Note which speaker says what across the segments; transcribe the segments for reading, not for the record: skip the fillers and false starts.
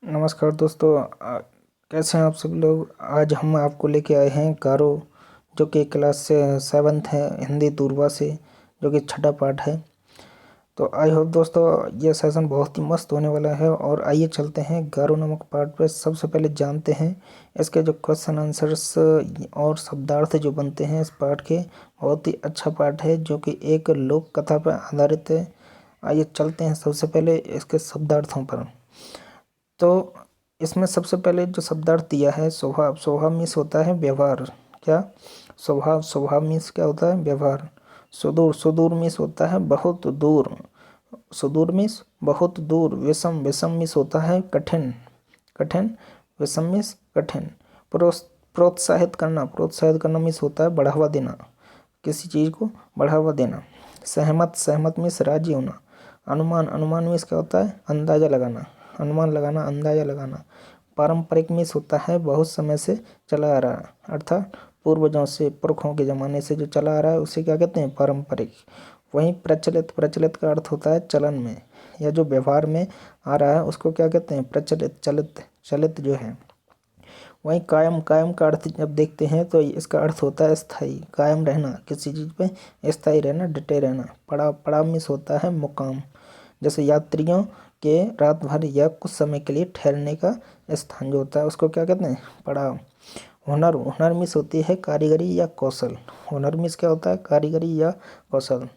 Speaker 1: नमस्कार दोस्तों। कैसे हैं आप सब लोग। आज हम आपको लेके आए हैं गारो, जो कि क्लास से 7th है, हिंदी दूरवा से, जो कि छठा पाठ है। तो आई होप दोस्तों ये सेशन बहुत ही मस्त होने वाला है। और आइए चलते हैं गारो नामक पाठ पे। सबसे पहले जानते हैं इसके जो क्वेश्चन आंसर्स और शब्दार्थ जो बनते हैं इस पाठ के। बहुत ही अच्छा पाठ है जो कि एक लोक कथा पर आधारित है। आइए चलते हैं सबसे पहले इसके शब्दार्थों पर। तो इसमें सबसे पहले जो शब्दार्थ दिया है स्वभाव। स्वभाव मीन्स होता है व्यवहार। क्या स्वभाव? स्वभाव मीन्स क्या होता है? व्यवहार। सुदूर। सुदूर मीन्स होता है बहुत दूर। सुदूर मीन्स बहुत दूर। विषम। विषम मीन्स होता है कठिन। कठिन। विषम मीन्स कठिन। प्रोत्साहित करना। प्रोत्साहित करना मीन्स होता है बढ़ावा देना, किसी चीज़ को बढ़ावा देना। सहमत। सहमत मीन्स राजी होना। अनुमान। अनुमान मीन्स क्या होता है? अंदाजा लगाना। अनुमान लगाना, अंदाजा लगाना। पारंपरिक मीन्स होता है बहुत समय से चला आ रहा, अर्थात पूर्वजों से, पुरखों के ज़माने से जो चला आ रहा है उसे क्या कहते हैं? पारंपरिक। वहीं प्रचलित। प्रचलित का अर्थ होता है चलन में, या जो व्यवहार में आ रहा है उसको क्या कहते हैं? प्रचलित। चलित। चलित जो है। वहीं कायम। कायम का अर्थ जब देखते हैं तो इसका अर्थ होता है स्थायी। कायम रहना, किसी चीज़ पे स्थायी रहना, डटे रहना। पड़ाव। पड़ाव मीन्स होता है मुकाम, जैसे यात्रियों के रात भर या कुछ समय के लिए ठहरने का स्थान जो होता है उसको क्या कहते हैं? पड़ाव। हुनर। हुनर मीन्स होती है कारीगरी या कौशल। हुनर मीन्स क्या होता है? कारीगरी या कौशल।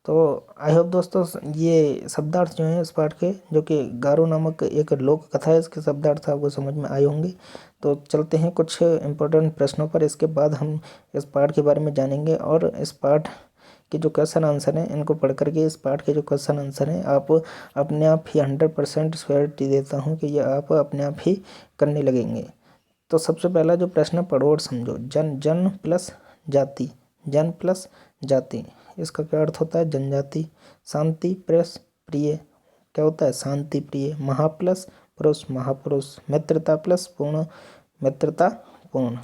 Speaker 1: तो आई होप दोस्तों ये शब्दार्थ जो हैं इस पाठ के, जो कि गारो नामक एक लोक कथा है, इसके शब्दार्थ आपको समझ में आए होंगे। तो चलते हैं कुछ इम्पोर्टेंट प्रश्नों पर। इसके बाद हम इस पाठ के बारे में जानेंगे। और इस पाठ के जो क्वेश्चन आंसर हैं इनको पढ़ करके, इस पाठ के जो क्वेश्चन आंसर हैं आप अपने आप ही 100% श्योरिटी देता हूँ कि ये आप अपने आप ही करने लगेंगे। तो सबसे पहला जो प्रश्न है, पढ़ो और समझो। जन। जन प्लस जाति। जन प्लस जाति, इसका क्या अर्थ होता है? जनजाति। शांति प्लस प्रिय, क्या होता है? शांति प्रिय। महा प्लस पुरुष, महापुरुष। मित्रता प्लस पूर्ण, मित्रता पूर्ण।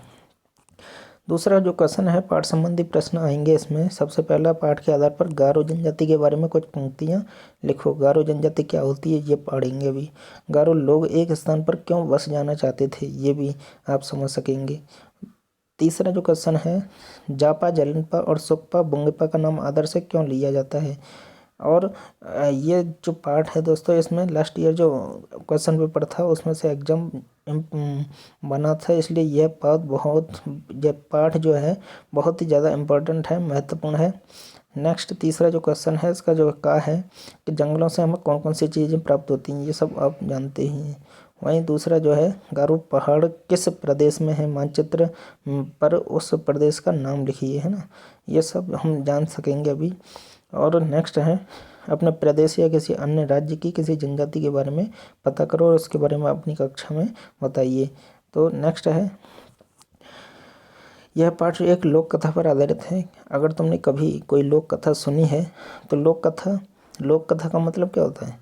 Speaker 1: दूसरा जो क्वेश्चन है, पाठ संबंधी प्रश्न आएंगे इसमें। सबसे पहला, पाठ के आधार पर गारो जनजाति के बारे में कुछ पंक्तियां लिखो। गारो जनजाति क्या होती है ये पढ़ेंगे अभी। गारो लोग एक स्थान पर क्यों बस जाना चाहते थे ये भी आप समझ सकेंगे। तीसरा जो क्वेश्चन है, जापा, जलिनपा और सुकपा बुंगपा का नाम आदर से क्यों लिया जाता है। और ये जो पाठ है दोस्तों, इसमें लास्ट ईयर जो क्वेश्चन पेपर था उसमें से एग्जाम बना था, इसलिए यह पाठ जो है बहुत ही ज़्यादा इम्पोर्टेंट है, महत्वपूर्ण है। नेक्स्ट तीसरा जो क्वेश्चन है इसका जो का है कि जंगलों से हमें कौन कौन सी चीज़ें प्राप्त होती हैं, ये सब आप जानते ही हैं। वहीं दूसरा जो है, गारो पहाड़ किस प्रदेश में है, मानचित्र पर उस प्रदेश का नाम लिखिए, है ना। ये सब हम जान सकेंगे अभी। और नेक्स्ट है, अपने प्रदेश या किसी अन्य राज्य की किसी जनजाति के बारे में पता करो और उसके बारे में अपनी कक्षा में बताइए। तो नेक्स्ट है, यह पाठ एक लोक कथा पर आधारित है। अगर तुमने कभी कोई लोक कथा सुनी है तो लोक कथा का मतलब क्या होता है?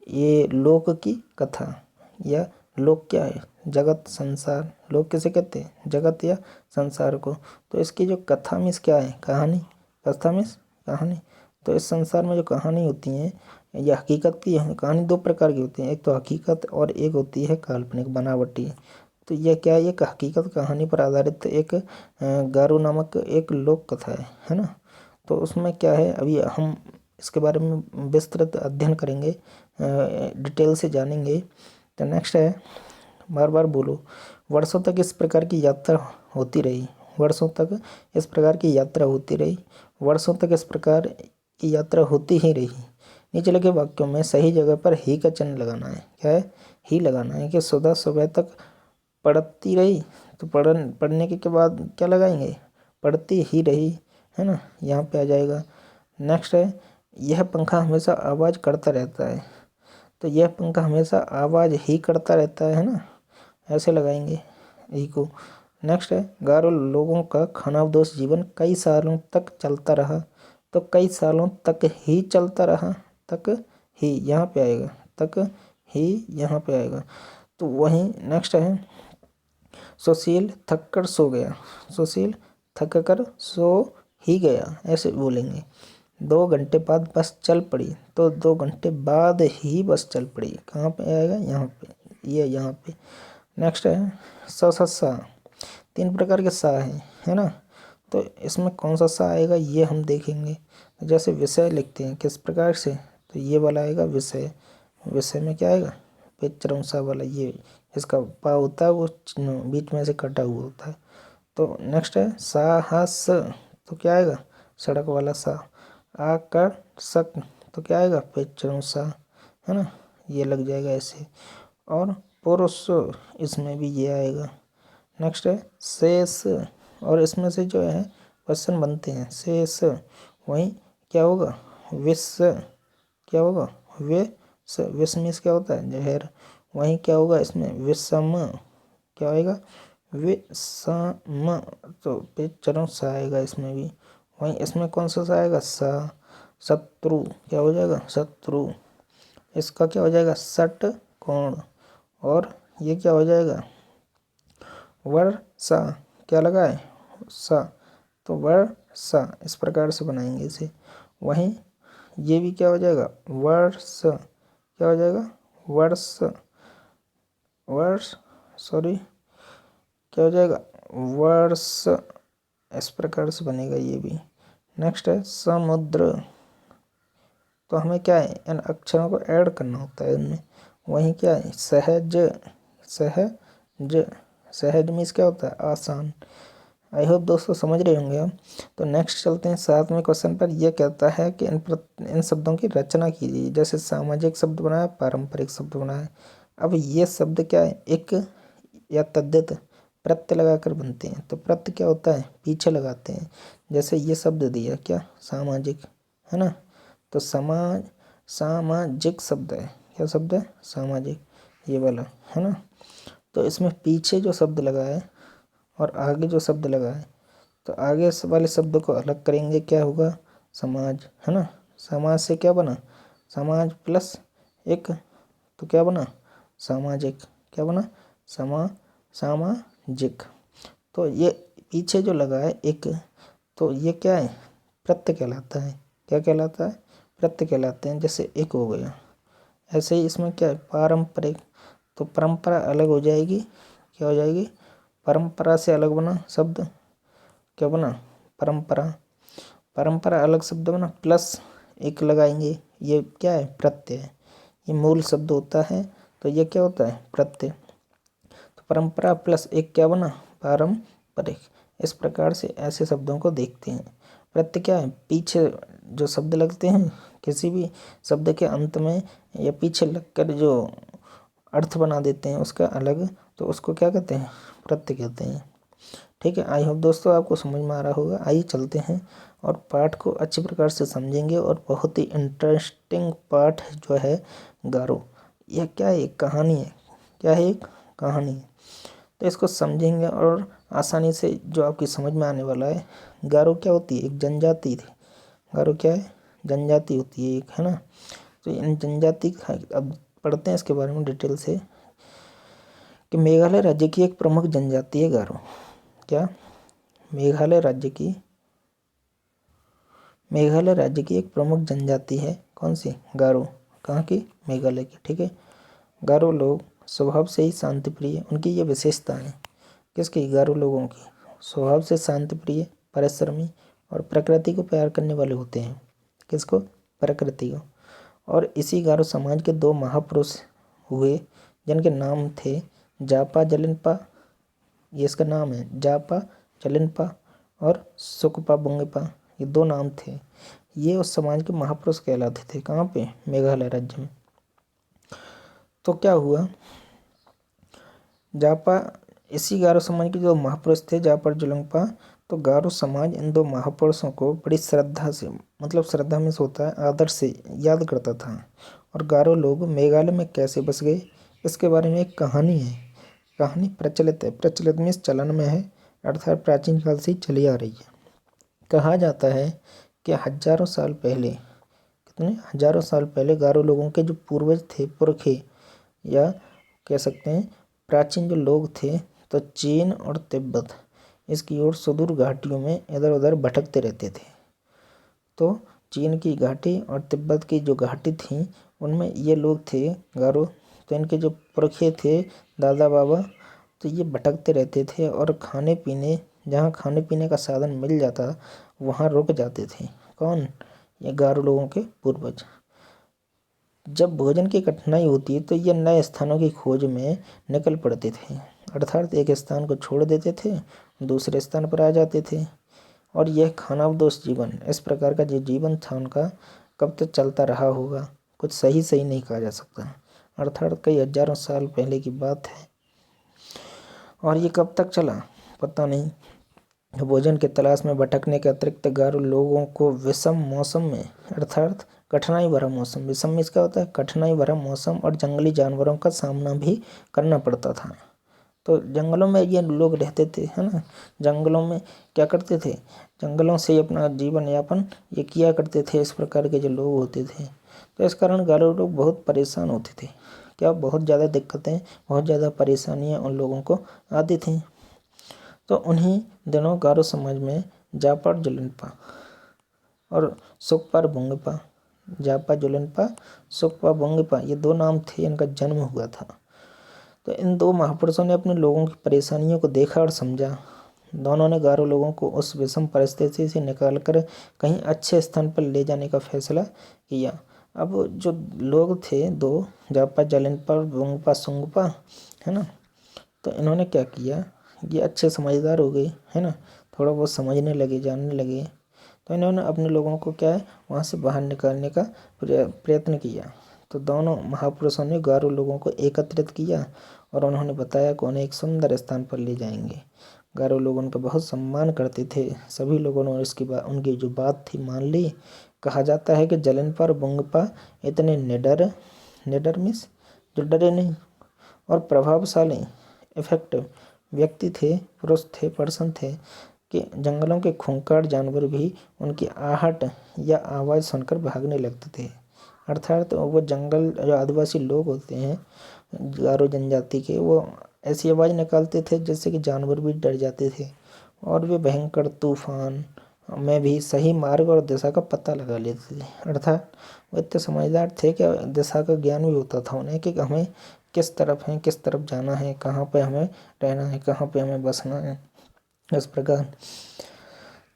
Speaker 1: ये लोक की कथा, या लोक क्या है? जगत, संसार। लोक किसे कहते हैं? जगत या संसार को। तो इसकी जो कथा मीन्स क्या है? कहानी। कथा मीन्स कहानी। तो इस संसार में जो कहानी होती है, यह हकीकत की है। कहानी दो प्रकार की होती है, एक तो हकीकत और एक होती है काल्पनिक, बनावटी। तो यह क्या है? एक हकीकत कहानी पर आधारित एक गारो नामक एक लोक कथा है ना। तो उसमें क्या है, अभी हम इसके बारे में विस्तृत अध्ययन करेंगे, डिटेल से जानेंगे। तो नेक्स्ट है, बार बार बोलो। वर्षों तक इस प्रकार की यात्रा होती रही। वर्षों तक इस प्रकार की यात्रा होती रही। वर्षों तक इस प्रकार की यात्रा होती ही रही। नीचे लगे वाक्यों में सही जगह पर ही का चिन्ह लगाना है। क्या है? ही लगाना है। कि सुबह सुबह तक पढ़ती रही, तो पढ़ने के बाद क्या लगाएंगे? पढ़ती ही रही, है ना, यहाँ पे आ जाएगा। नेक्स्ट है, यह पंखा हमेशा आवाज़ करता रहता है। तो यह पंखा हमेशा आवाज़ ही करता रहता है ना, ऐसे लगाएंगे ई को। नेक्स्ट है, गारो लोगों का खानाबदोश जीवन कई सालों तक चलता रहा। तो कई सालों तक ही चलता रहा, तक ही यहाँ पे आएगा, तक ही यहाँ पे आएगा। तो वहीं नेक्स्ट है, सुशील थक कर सो गया। सुशील थक कर सो ही गया, ऐसे बोलेंगे। 2 घंटे बाद बस चल पड़ी। तो 2 घंटे बाद ही बस चल पड़ी, कहाँ पे आएगा? यहाँ पे। ये यहाँ पे। नेक्स्ट है सा। 3 प्रकार के सा है ना। तो इसमें कौन सा सा आएगा ये हम देखेंगे। जैसे विषय लिखते हैं किस प्रकार से, तो ये वाला आएगा विषय। विषय में क्या आएगा, पेचरम सा वाला, ये इसका पा होता है वो बीच में से कटा हुआ होता है। तो नेक्स्ट है साहस, तो क्या आएगा, सड़क वाला सा। आकर्षक, तो क्या आएगा, पेचरम सा, है ना, ये लग जाएगा ऐसे। और पुरुष, इसमें भी ये आएगा। नेक्स्ट है शेष, और इसमें से जो है क्वेश्चन बनते हैं शेष। वहीं क्या होगा, विष, क्या होगा, विषमिस क्या होता है, जहर। वहीं क्या होगा इसमें, विषम, क्या आएगा, विषम, तो पेचरम सा आएगा इसमें भी। वहीं इसमें कौन सा सा आएगा, सा। शत्रु, क्या हो जाएगा, शत्रु। इसका क्या हो जाएगा, षट कोण। और ये क्या हो जाएगा, वर्षा, क्या लगा है, सा, तो वर्षा। इस प्रकार से बनाएंगे इसे। वहीं ये भी क्या हो जाएगा, वर्ष, क्या हो जाएगा, वर्ष, वर्ष, सॉरी, क्या हो जाएगा, वर्ष। इस प्रकार से बनेगा ये भी। नेक्स्ट है समुद्र, तो हमें क्या है, इन अक्षरों को ऐड करना होता है इनमें। वहीं क्या है, सहज, सहज, सहज मीन्स क्या होता है, आसान। आई होप दोस्तों समझ रहे होंगे आप। तो नेक्स्ट चलते हैं 7वें क्वेश्चन पर। यह कहता है कि इन शब्दों की रचना कीजिए। जैसे सामाजिक शब्द बनाया, पारंपरिक शब्द बनाया। अब ये शब्द क्या है, एक या तद्धित प्रत्यय लगाकर बनते हैं। तो प्रत्यय क्या होता है, पीछे लगाते हैं। जैसे ये शब्द दिया क्या, सामाजिक, है ना। तो समाज, सामाजिक शब्द है, क्या शब्द है, सामाजिक, ये वाला, है ना। तो इसमें पीछे जो शब्द लगा है और आगे जो शब्द लगा है, तो आगे वाले शब्द को अलग करेंगे, क्या होगा, समाज, है ना। समाज से क्या बना, समाज प्लस एक, तो क्या बना, सामाजिक, क्या बना, सामाजिक। तो ये पीछे जो लगा है एक, तो ये क्या है, प्रत्यय कहलाता है। क्या कहलाता है, प्रत्यय कहलाते हैं। जैसे एक हो गया। ऐसे ही इसमें क्या है, पारंपरिक, तो परंपरा अलग हो जाएगी, क्या हो जाएगी, परंपरा से अलग बना शब्द, क्या बना, परंपरा। परंपरा अलग शब्द बना, प्लस एक लगाएंगे, ये क्या है, प्रत्यय है। ये मूल शब्द होता है, तो ये क्या होता है, प्रत्यय। तो परंपरा प्लस एक क्या बना, पारंपरिक। इस प्रकार से ऐसे शब्दों को देखते हैं। प्रत्यय क्या है, पीछे जो शब्द लगते हैं किसी भी शब्द के अंत में या पीछे लगकर जो अर्थ बना देते हैं उसका अलग, तो उसको क्या कहते हैं, प्रत्यय कहते हैं। ठीक है, आई होप दोस्तों आपको समझ में आ रहा होगा। आइए चलते हैं और पाठ को अच्छी प्रकार से समझेंगे। और बहुत ही इंटरेस्टिंग पाठ जो है गारो, यह क्या है, एक कहानी है। क्या है, एक कहानी है। तो इसको समझेंगे और आसानी से जो आपकी समझ में आने वाला है। गारो क्या होती है, एक जनजाति थी। गारो क्या है, जनजाति होती है एक, है ना। तो इन जनजाति अब पढ़ते हैं इसके बारे में डिटेल से कि मेघालय राज्य की एक प्रमुख जनजाति है गारो। क्या, मेघालय राज्य की एक प्रमुख जनजाति है, कौन सी, गारो। कहाँ की, मेघालय की। ठीक है, गारो लोग स्वभाव से ही शांति प्रिय, उनकी ये विशेषता है। किसकी, गारो लोगों की, स्वभाव से शांति प्रिय, परिश्रमी और प्रकृति को प्यार करने वाले होते हैं। किसको, प्रकृति को। और इसी गारो समाज के 2 महापुरुष हुए जिनके नाम थे जापा जलिनपा, ये इसका नाम है, जापा जलिनपा और सुकपा बुंगपा, ये 2 नाम थे। ये उस समाज के महापुरुष कहलाते थे। कहाँ पे, मेघालय राज्य में। तो क्या हुआ, जापा, इसी गारो समाज के जो महापुरुष थे जापा और जलिनपा, तो गारो समाज इन 2 महापुरुषों को बड़ी श्रद्धा से, मतलब श्रद्धा में से होता है, आदर से याद करता था। और गारो लोग मेघालय में कैसे बस गए, इसके बारे में एक कहानी है। कहानी प्रचलित है, प्रचलित में चलन में है, अर्थात प्राचीन काल से ही चली आ रही है। कहा जाता है कि हजारों साल पहले, कितने हजारों साल पहले गारो लोगों के जो पूर्वज थे, पुरखे, या कह सकते हैं प्राचीन जो लोग थे, तो चीन और तिब्बत इसकी ओर सुदूर घाटियों में इधर उधर भटकते रहते थे। तो चीन की घाटी और तिब्बत की जो घाटी थी उनमें ये लोग थे गारो, तो इनके जो पुरखे थे दादा बाबा, तो ये भटकते रहते थे और खाने पीने, जहाँ खाने पीने का साधन मिल जाता वहाँ रुक जाते थे। कौन? ये गारो लोगों के पूर्वज। जब भोजन की कठिनाई होती तो ये नए स्थानों की खोज में निकल पड़ते थे, अर्थात एक स्थान को छोड़ देते थे, दूसरे स्थान पर आ जाते थे। और यह खानाबदोश जीवन, इस प्रकार का जो जीवन था उनका, कब तक चलता रहा होगा, कुछ सही सही नहीं कहा जा सकता। अर्थात कई हजारों साल पहले की बात है। और ये कब तक चला पता नहीं। भोजन की तलाश में भटकने के अतिरिक्त गारो लोगों को विषम मौसम में, अर्थात कठिनाई भरा मौसम, विषम में इसका होता है कठिनाई भरा मौसम और जंगली जानवरों का सामना भी करना पड़ता था। तो जंगलों में ये लोग रहते थे, है ना। जंगलों में क्या करते थे, जंगलों से अपना जीवन यापन ये किया करते थे, इस प्रकार के जो लोग होते थे। तो इस कारण गारो लोग बहुत परेशान होते थे। क्या? बहुत ज़्यादा दिक्कतें, बहुत ज़्यादा परेशानियाँ उन लोगों को आती थी। तो उन्हीं दिनों गारो समाज में जापा जुलिनपा और सुकपा बोंगपा, जापा जुलिनपा, सुकपा बोंगपा, ये दो नाम थे, इनका जन्म हुआ था। तो इन दो महापुरुषों ने अपने लोगों की परेशानियों को देखा और समझा। दोनों ने गारो लोगों को उस विषम परिस्थिति से निकालकर कहीं अच्छे स्थान पर ले जाने का फैसला किया। अब जो लोग थे दो, जापा जुलिनपा बोंगपा सुंगपा, है ना, तो इन्होंने क्या किया, ये अच्छे समझदार हो गए, है ना, थोड़ा बहुत समझने लगे, जानने लगे। तो इन्होंने अपने लोगों को क्या है वहाँ से बाहर निकालने का प्रयत्न किया। तो दोनों महापुरुषों ने गारो लोगों को एकत्रित किया और उन्होंने बताया कि उन्हें एक सुंदर स्थान पर ले जाएंगे। गारो लोग उनका बहुत सम्मान करते थे। सभी लोगों ने इसकी बात, उनकी जो बात थी, मान ली। कहा जाता है कि जलिनपा और बोंगपा इतने निडर, निडर मीन्स जो डरे नहीं, और प्रभावशाली, इफेक्टिव व्यक्ति थे, पुरुष थे, पर्सन थे, कि जंगलों के खूंखार जानवर भी उनकी आहट या आवाज़ सुनकर भागने लगते थे। अर्थात वो जंगल जो आदिवासी लोग होते हैं गारो जनजाति के, वो ऐसी आवाज़ निकालते थे जिससे कि जानवर भी डर जाते थे। और वे भयंकर तूफान में भी सही मार्ग और दिशा का पता लगा लेते थे। अर्थात वो इतने समझदार थे कि दिशा का ज्ञान भी होता था उन्हें कि हमें किस तरफ है, किस तरफ जाना है, कहाँ पे हमें रहना है, कहाँ पे हमें बसना है, इस प्रकार।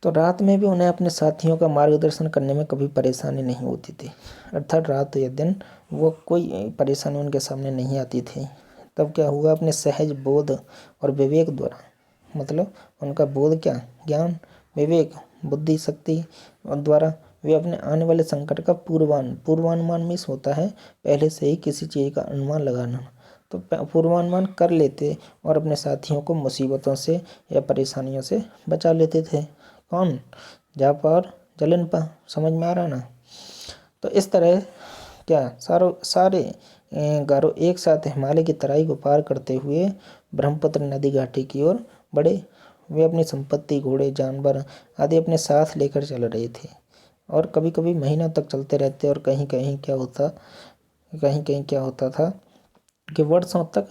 Speaker 1: तो रात में भी उन्हें अपने साथियों का मार्गदर्शन करने में कभी परेशानी नहीं होती थी। अर्थात रात या दिन वो कोई परेशानी उनके सामने नहीं आती थी। तब क्या हुआ, अपने सहज बोध और विवेक द्वारा, मतलब उनका बोध क्या, ज्ञान, विवेक, बुद्धि शक्ति द्वारा वे अपने आने वाले संकट का पूर्वानुमान मिस होता है, पहले से ही किसी चीज़ का अनुमान लगाना। तो पूर्वानुमान कर लेते और अपने साथियों को मुसीबतों से या परेशानियों से बचा लेते थे। कौन? जापा और जलिनपा। समझ में आ रहा ना। तो इस तरह क्या सारे गारो एक साथ हिमालय की तराई को पार करते हुए ब्रह्मपुत्र नदी घाटी की ओर बढ़े। वे अपनी संपत्ति, घोड़े, जानवर आदि अपने साथ लेकर चल रहे थे और कभी कभी महीनों तक चलते रहते। और कहीं कहीं क्या होता था कि वर्षों तक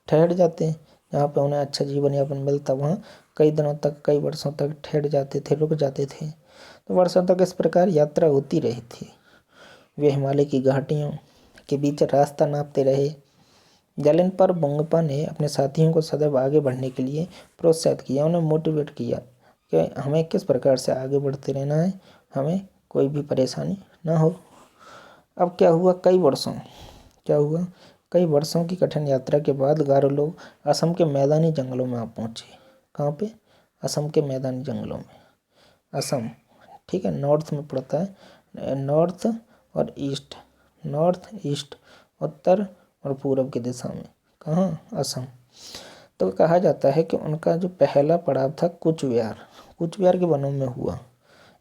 Speaker 1: ठहर जाते। जहाँ पे उन्हें अच्छा जीवन यापन मिलता वहाँ कई दिनों तक, कई वर्षों तक ठहर जाते थे, रुक जाते थे। तो वर्षों तक इस प्रकार यात्रा होती रही थी। वे हिमालय की घाटियों के बीच रास्ता नापते रहे। जलिनपा और बोंगपा ने अपने साथियों को सदैव आगे बढ़ने के लिए प्रोत्साहित किया, उन्हें मोटिवेट किया कि हमें किस प्रकार से आगे बढ़ते रहना है, हमें कोई भी परेशानी ना हो। अब कई वर्षों की कठिन यात्रा के बाद गारो लोग असम के मैदानी जंगलों में आ पहुँचे। कहाँ पे? असम के मैदानी जंगलों में। असम, ठीक है, नॉर्थ में पड़ता है, नॉर्थ और ईस्ट, नॉर्थ ईस्ट, उत्तर और पूरब की दिशा में। कहाँ? असम। तो कहा जाता है कि उनका जो पहला पड़ाव था कूच बिहार के वनों में हुआ।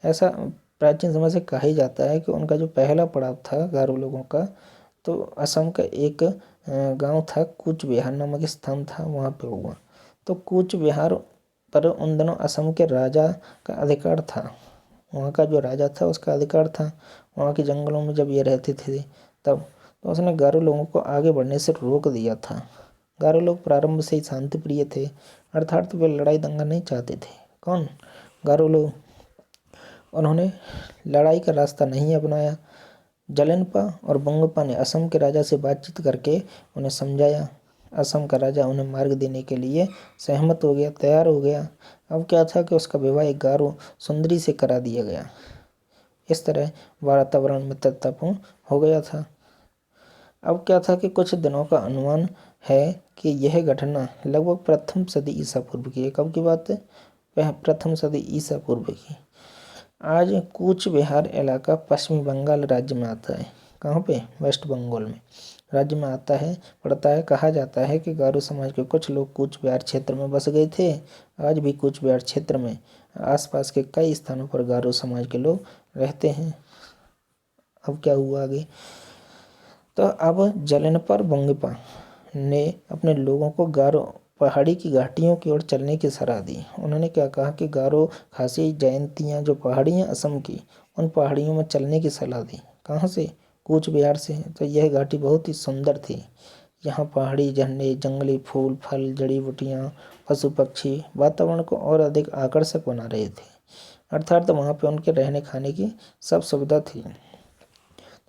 Speaker 1: ऐसा प्राचीन समय से कहा ही जाता है कि उनका जो पहला पड़ाव था गारो लोगों का, तो असम का एक गांव था, कूच बिहार नामक स्थान था, वहाँ पे हुआ। तो कूच बिहार पर उन दिनों असम के राजा का अधिकार था, वहाँ का जो राजा था उसका अधिकार था। वहाँ के जंगलों में जब ये रहते थे तब, तो उसने गारो लोगों को आगे बढ़ने से रोक दिया था। गारो लोग प्रारंभ से ही शांति प्रिय थे, अर्थात वे लड़ाई दंगा नहीं चाहते थे। कौन? गारो लोग। उन्होंने लड़ाई का रास्ता नहीं अपनाया, जलिनपा और बोंगपा ने असम के राजा से बातचीत करके उन्हें समझाया। असम का राजा उन्हें मार्ग देने के लिए सहमत हो गया, तैयार हो गया। अब क्या था कि उसका विवाह एक गारो सुंदरी से करा दिया गया। इस तरह वातावरण मित्रतापूर्ण हो गया था। अब क्या था कि कुछ दिनों का अनुमान है कि यह घटना लगभग प्रथम सदी ईसा पूर्व की है। कब की बात है? वह प्रथम सदी ईसा पूर्व की। आज कूच बिहार इलाका पश्चिमी बंगाल राज्य में आता है। कहाँ पे? वेस्ट बंगाल में राज्य में आता है, पड़ता है। कहा जाता है कि गारो समाज के कुछ लोग कूच बिहार क्षेत्र में बस गए थे। आज भी कूच बिहार क्षेत्र में आसपास के कई स्थानों पर गारो समाज के लोग रहते हैं। अब क्या हुआ आगे? तो अब जलिनपा बोंगपा ने अपने लोगों को गारो पहाड़ी की घाटियों की ओर चलने की सलाह दी। उन्होंने क्या कहा कि गारो, खासी, जयंतियाँ जो पहाड़ियाँ असम की, उन पहाड़ियों में चलने की सलाह दी। कहाँ से? कूच बिहार से। तो यह घाटी बहुत ही सुंदर थी। यहाँ पहाड़ी झरने, जंगली फूल, फल, जड़ी बूटियाँ, पशु पक्षी वातावरण को और अधिक आकर्षक बना रहे थे। अर्थात वहाँ पे उनके रहने खाने की सब सुविधा थी।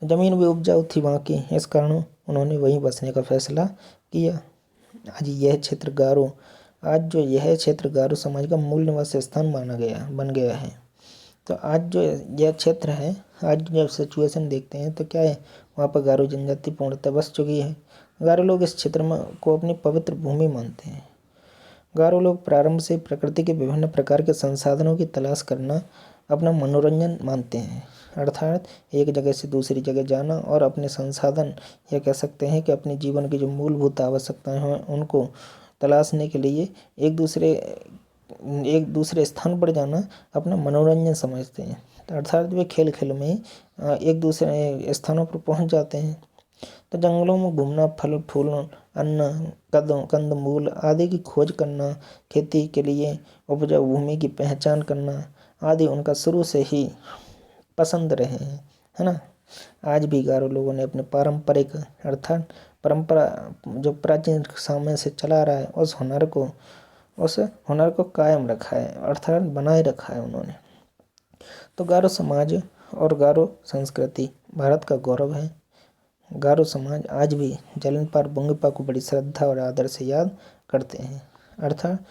Speaker 1: जमीन भी उपजाऊ थी वहाँ की, इस कारण उन्होंने वहीं बसने का फैसला किया। आज यह क्षेत्र गारो समाज का मूल निवास स्थान बन गया है। तो आज जो यह क्षेत्र है, आज जब सिचुएशन देखते हैं तो क्या है, वहाँ पर गारो जनजाति पूर्णतः बस चुकी है। गारो लोग इस क्षेत्र में को अपनी पवित्र भूमि मानते हैं। गारो लोग प्रारंभ से प्रकृति के विभिन्न प्रकार के संसाधनों की तलाश करना अपना मनोरंजन मानते हैं। अर्थात एक जगह से दूसरी जगह जाना और अपने संसाधन, या कह सकते हैं कि अपने जीवन की जो मूलभूत आवश्यकताएं हैं उनको तलाशने के लिए एक दूसरे स्थान पर जाना अपना मनोरंजन समझते हैं। अर्थात वे खेल खेल में एक दूसरे स्थानों पर पहुंच जाते हैं। तो जंगलों में घूमना, फल फूल, अन्न, कंदमूल आदि की खोज करना, खेती के लिए उपजाऊ भूमि की पहचान करना आदि उनका शुरू से ही पसंद रहे हैं, है ना। आज भी गारो लोगों ने अपने पारंपरिक अर्थात परंपरा जो प्राचीन समय से चला रहा है उस हुनर को कायम रखा है, अर्थात बनाए रखा है उन्होंने। तो गारो समाज और गारो संस्कृति भारत का गौरव है। गारो समाज आज भी जलिनपा बोंगपा को बड़ी श्रद्धा और आदर से याद करते हैं। अर्थात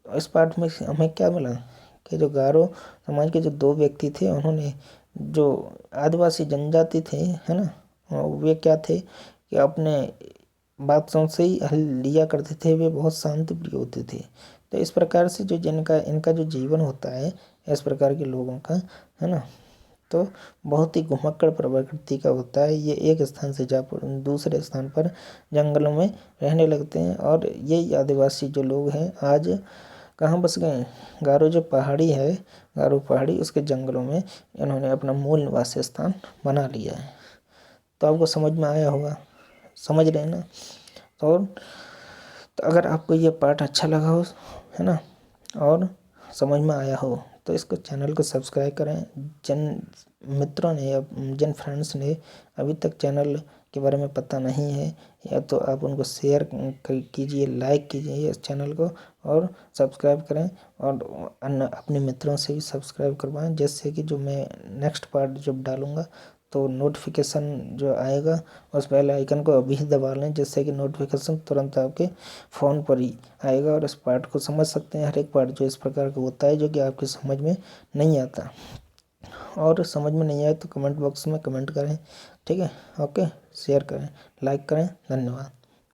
Speaker 1: इस पाठ में हमें क्या मिला कि जो गारो समाज के जो दो व्यक्ति थे, उन्होंने जो आदिवासी जनजाति थे, है ना, वे क्या थे कि अपने बातों से ही हल लिया करते थे। वे बहुत शांति प्रिय होते थे। तो इस प्रकार से जो इनका जो जीवन होता है इस प्रकार के लोगों का, है ना, तो बहुत ही घुमक्कड़ प्रकृति का होता है। ये एक स्थान से दूसरे स्थान पर जंगलों में रहने लगते हैं। और ये आदिवासी जो लोग हैं आज कहाँ बस गए? गारो जो पहाड़ी है, गारो पहाड़ी, उसके जंगलों में इन्होंने अपना मूल निवास स्थान बना लिया है। तो आपको समझ में आया होगा, समझ रहे हैं ना। और तो अगर आपको ये पाठ अच्छा लगा हो, है ना, और समझ में आया हो तो इसको चैनल को सब्सक्राइब करें। जिन मित्रों ने या जिन फ्रेंड्स ने अभी तक चैनल के बारे में पता नहीं है, या तो आप उनको शेयर कीजिए, लाइक कीजिए इस चैनल को, और सब्सक्राइब करें। और अन्य अपने मित्रों से भी सब्सक्राइब करवाएं, जिससे कि जो मैं नेक्स्ट पार्ट जब डालूँगा तो नोटिफिकेशन जो आएगा उस बेल आइकन को अभी दबा लें, जिससे कि नोटिफिकेशन तुरंत आपके फ़ोन पर ही आएगा। और इस पार्ट को समझ सकते हैं। हर एक पार्ट जो इस प्रकार का होता है जो कि आपकी समझ में नहीं आता, और समझ में नहीं आए तो कमेंट बॉक्स में कमेंट करें, ठीक है। ओके, शेयर करें, लाइक करें। धन्यवाद।